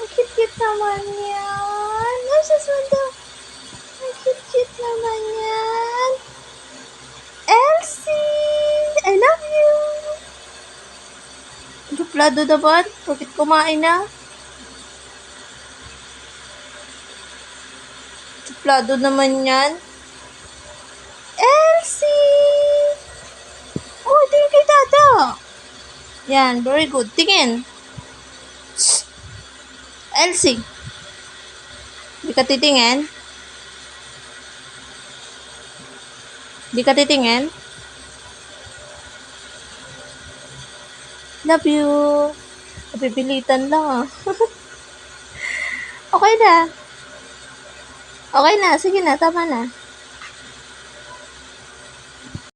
Ang cute-cute naman yan. Ay, sasundo. Ang cute-cute naman yan. Elsie! I love you! Suplado naman. Bakit kumain na? Suplado naman yan. Elsie! Oh, tingin kay Tata. Yan, very good. Tingin. Elsie. Di ka titingin? Di ka titingin? Love you. Napipilitan lang ah. Okay na. Okay na. Sige na. Tama na.